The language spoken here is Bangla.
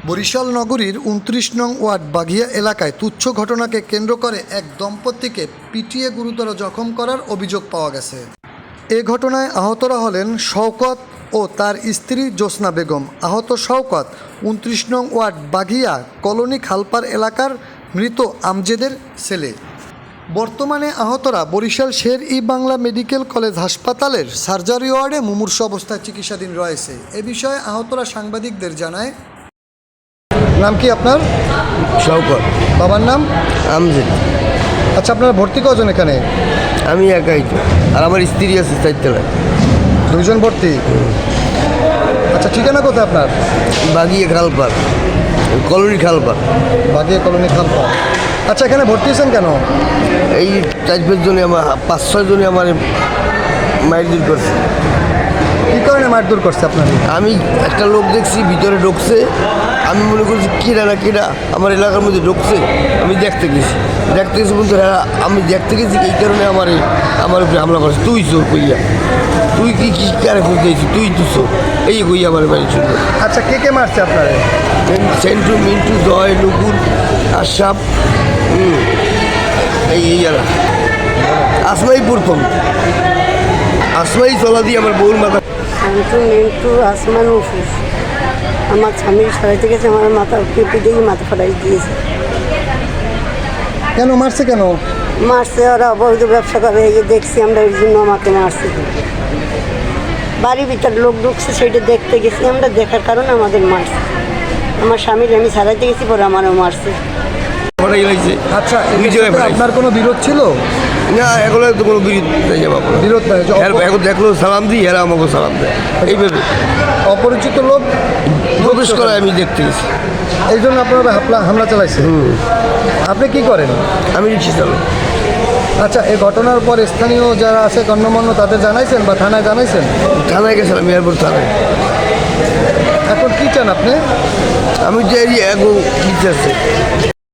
বরিশাল নগরীর ২৯ নং ওয়ার্ড বাঘিয়া এলাকায় তুচ্ছ ঘটনাকে কেন্দ্র করে এক দম্পতিকে পিটিয়ে গুরুতর জখম করার অভিযোগ পাওয়া গেছে। এ ঘটনায় আহতরা হলেন শওকত ও তার স্ত্রী জ্যোৎস্না বেগম। আহত শওকত ২৯ নং ওয়ার্ড বাঘিয়া কলোনি খালপার এলাকার মৃত আমজেদের ছেলে। বর্তমানে আহতরা বরিশাল শের-ই বাংলা মেডিকেল কলেজ হাসপাতালের সার্জারি ওয়ার্ডে মুমূর্ষু অবস্থায় চিকিৎসাধীন রয়েছে। এ বিষয়ে আহতরা সাংবাদিকদের জানায়, নাম কি আপনার? শওকত। বাবার নাম? আমজেদ। আচ্ছা, আপনারা ভর্তি কজন এখানে? আমি একাই তো, আর আমার স্ত্রী আছে চারতলায়। দুইজন ভর্তি? আচ্ছা, ঠিকানা কোথায় আপনার? বাগিয়ে খালপার, কলোনি খালপার। বাগিয়া কলোনি খালপার। আচ্ছা, এখানে ভর্তি হয়েছেন কেন? এই 4-5 জনে আমার 5-6 জনে আমার মাইর দূর করছে। কী কারণে মারধর করছে আপনার? আমি একটা লোক দেখছি ভিতরে ঢুকছে, আমি মনে করছি কিরা না কিরা আমার এলাকার মধ্যে ঢুকছে। আমি দেখতে গেছি বলতে আমি দেখতে গেছি এই কারণে আমার উপরে হামলা করছে। তুই চোর কইয়া, তুই কি কারে খুঁজতেছি, তুই তো চোর, এই কইয়া আমার বাড়ি ছিল। আচ্ছা, কে কে মারছে আপনার? সেন্টু, মিন্টু, জয়, নুকুর, আশরাফ, এই এরা। আসমাই প্রথম, আসমাই চলা দিয়ে আমার বউর মাথা। মিন্টু, আসমান, উফুস আমার স্বামীর সরাইতে গেছে, আমার মাথা পেঁপে দিয়ে মাথা ফাটাই দিয়েছে। কেন মারছে? কেন মারছে? ওরা অবৈধ ব্যবসা করে, এই যে দেখছি আমরা, এই জন্য আমাকে মারছে। বাড়ির ভিতরে লোক ঢুকছে, সেইটা দেখতে গেছি আমরা, দেখার কারণে আমাদের মারছে। আমার স্বামীর আমি সারাইতে গেছি, পরে আমারও মারছে। আচ্ছা, আপনার কোনো বিরোধ ছিল না? এগুলো তো কোনো বিরোধ নাই? এখন দেখলো সালাম দিই, এরা আমাকে সালাম দেয়। এইভাবে অপরিচিত লোক প্রবেশ করে আমি দেখতে গেছি, এই জন্য আপনারা হামলা চালাইছে। আপনি কি করেন? আমি রিক্সা চালাই। আচ্ছা, এই ঘটনার পর স্থানীয় যারা আছে গণ্যমান্য তাদের জানাইছেন বা থানায় জানাইছেন? থানায় গেছিলাম, মিয়ারপুর থানায়। এখন কি চান আপনি? আমি যে এগো বিচারছে